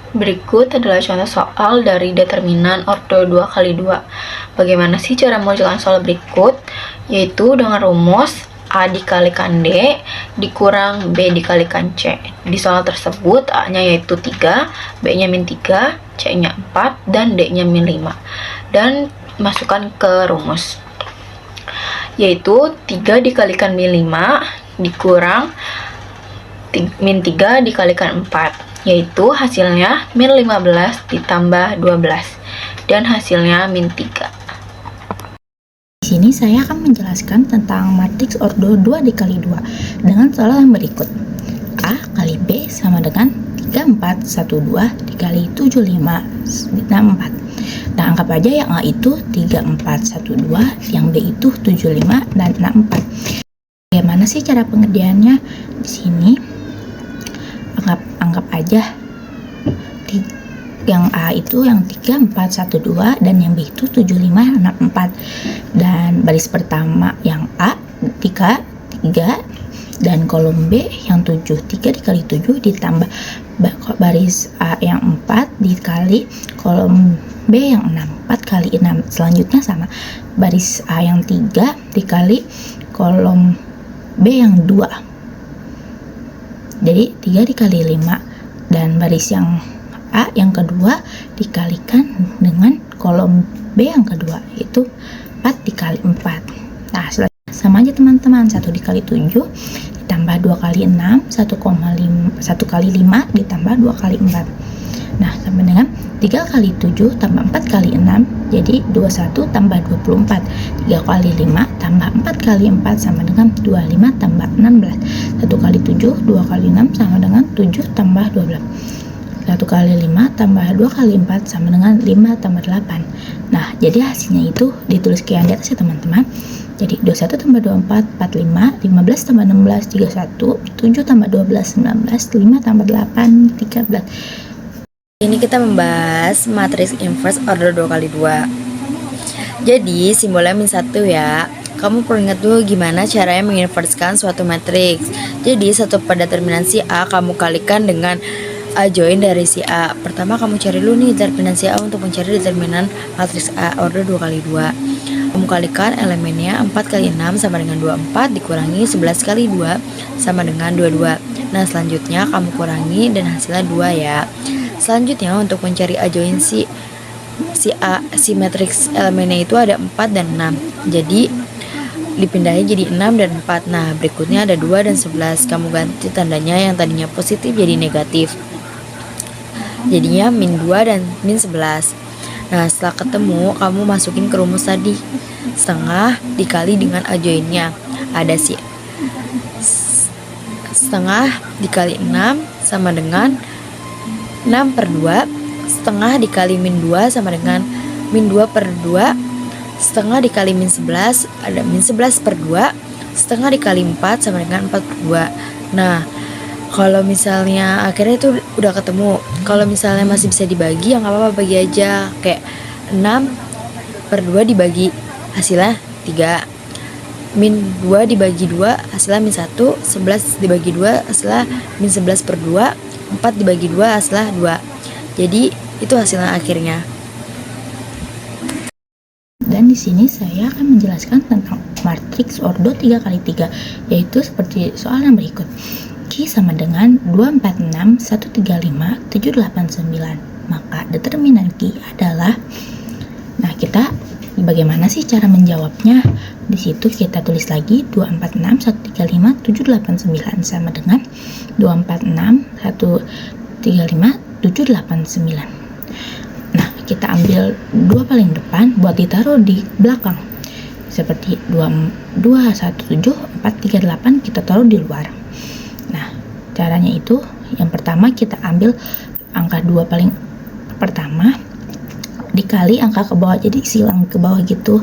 Berikut adalah contoh soal dari determinan ordo 2 kali 2. Bagaimana sih cara mengerjakan soal berikut? Yaitu dengan rumus A dikalikan D dikurang B dikalikan C. Di soal tersebut A-nya yaitu 3, B-nya min 3, C-nya 4, dan D-nya min 5. Dan masukkan ke rumus. Yaitu 3 dikalikan min 5 dikurang min 3 dikalikan 4. Yaitu hasilnya min 15 ditambah 12 dan hasilnya min 3. Di sini saya akan menjelaskan tentang matriks ordo 2 dikali 2 dengan soal yang berikut. A kali B sama dengan 3, 4, 1, 2 dikali 7, 5, 4. Nah, anggap aja yang A itu 3, 4, 1, 2, yang B itu 7, 5, dan 6, 4. Bagaimana sih cara pengerjaannya? Di sini anggap aja yang A itu yang 3, 4, 1, 2 dan yang B itu 7, 5, 6, 4. Dan baris pertama yang A 3 dan kolom B yang 7. 3 dikali 7 ditambah baris A yang 4 dikali kolom B yang 6. 4 kali 6. Selanjutnya sama, baris A yang 3 dikali kolom B yang 2. Jadi 3 dikali 5, dan baris yang A yang kedua dikalikan dengan kolom B yang kedua, yaitu 4 dikali 4. Nah, sama aja teman-teman, 1 dikali 7 ditambah 2 kali 6, 1 kali 5 ditambah 2 kali 4. Nah, sama dengan 3 kali 7 tambah 4 kali 6, jadi 21 tambah 24. 3 kali 5 tambah 4 kali 4 sama dengan 25 tambah 16. 1 kali 7, 2 kali 6 sama dengan 7 tambah 12. 1 kali 5 tambah 2 kali 4 sama dengan 5 tambah 8. Nah, jadi hasilnya itu ditulis kayak di atas ya teman-teman. Jadi 21 tambah 24, 45, 15 tambah 16, 31, 7 tambah 12, 19, 5 tambah 8, 13. Ini kita membahas matriks inverse order 2 kali 2. Jadi simbolnya min 1 ya. Kamu perlu ingat dulu gimana caranya menginverskan suatu matriks. Jadi satu pada determinan si A kamu kalikan dengan A join dari si A. Pertama kamu cari dulu nih determinan si A untuk mencari determinan matriks A order 2 kali 2. Kamu kalikan elemennya 4 kali 6 sama dengan 24 dikurangi 11 kali 2 sama dengan 22. Nah, selanjutnya kamu kurangi dan hasilnya 2 ya. Selanjutnya untuk mencari A join si A, si matriks elemennya itu ada 4 dan 6. Jadi dipindahin jadi 6 dan 4. Nah, berikutnya ada 2 dan 11. Kamu ganti tandanya yang tadinya positif jadi negatif. Jadinya min 2 dan min 11. Nah, setelah ketemu kamu masukin ke rumus tadi. Setengah dikali dengan A joinnya. Ada si setengah dikali 6 sama dengan 6 per 2, setengah dikali min 2 sama dengan min 2 per 2, setengah dikali min 11, ada min 11 per 2, setengah dikali 4 sama dengan 4 per 2. Nah, kalau misalnya akhirnya itu udah ketemu, kalau misalnya masih bisa dibagi ya nggak apa-apa, bagi aja. Kayak 6 per 2 dibagi hasilnya 3, min 2 dibagi 2 hasilnya min 1, 11 dibagi 2 hasilnya min 11 per 2, 4 dibagi 2 hasilnya 2. Jadi itu hasilnya akhirnya. Dan di sini saya akan menjelaskan tentang matriks ordo 3 kali 3, yaitu seperti soal yang berikut. Q sama dengan 246, 135, 789. Maka determinan Q adalah, nah kita bagaimana sih cara menjawabnya? Di situ kita tulis lagi 246, 135, 789 sama dengan 246, 135, 789. Nah, kita ambil 2 paling depan buat ditaruh di belakang. Seperti 2217, 438 kita taruh di luar. Nah, caranya itu yang pertama kita ambil angka 2 paling pertama dikali angka ke bawah, jadi silang ke bawah gitu.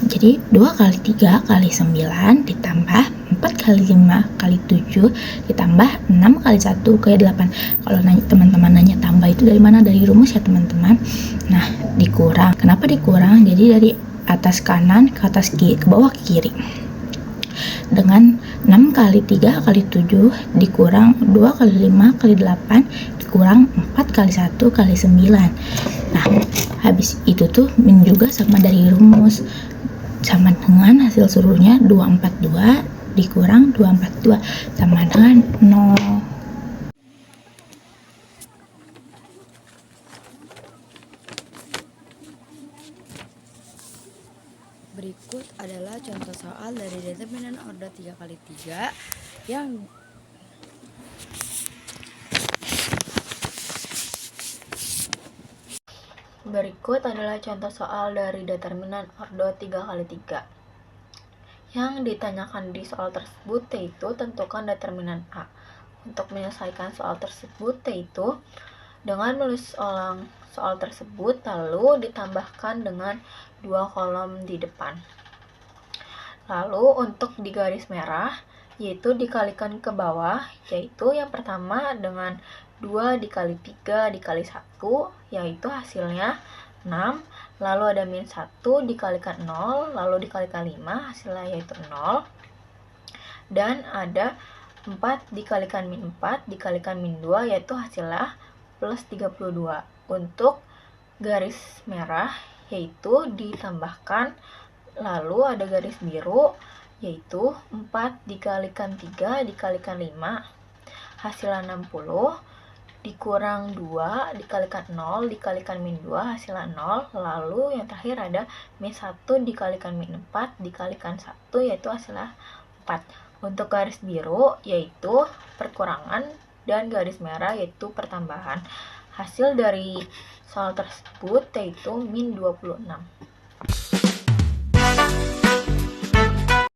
Jadi 2 kali 3 kali 9 ditambah 4 kali 5 kali 7 ditambah 6 kali 1 kali 8. Kalau teman-teman nanya tambah itu dari mana? Dari rumus ya teman-teman. Nah, dikurang. Kenapa dikurang? Jadi dari atas kanan ke atas kiri, ke bawah ke kiri. Dengan 6 kali 3 kali 7 dikurang 2 kali 5 kali 8 dikurang 4 kali 1 kali 9. Nah, habis itu tuh min juga sama dari rumus, sama dengan hasil suruhnya 242 dikurang 242 sama dengan 0. Berikut adalah contoh soal dari determinan order 3 kali 3 yang Berikut adalah contoh soal dari determinan order 3 kali 3. Yang ditanyakan di soal tersebut yaitu tentukan determinan A. Untuk menyelesaikan soal tersebut yaitu dengan menulis ulang soal tersebut lalu ditambahkan dengan 2 kolom di depan. Lalu untuk di garis merah yaitu dikalikan ke bawah, yaitu yang pertama dengan 2 dikali 3 dikali 1 yaitu hasilnya 6, lalu ada min 1 dikalikan 0, lalu dikalikan 5 hasilnya yaitu 0, dan ada 4 dikalikan min 4 dikalikan min 2 yaitu hasilnya plus 32. Untuk garis merah yaitu ditambahkan, lalu ada garis biru yaitu 4 dikalikan 3 dikalikan 5 hasilnya 60, dikurang 2 dikalikan 0 dikalikan min 2 hasilnya 0, lalu yang terakhir ada min 1 dikalikan min 4 dikalikan 1 yaitu hasilnya 4. Untuk garis biru yaitu perkurangan dan garis merah yaitu pertambahan. Hasil dari soal tersebut yaitu min 26.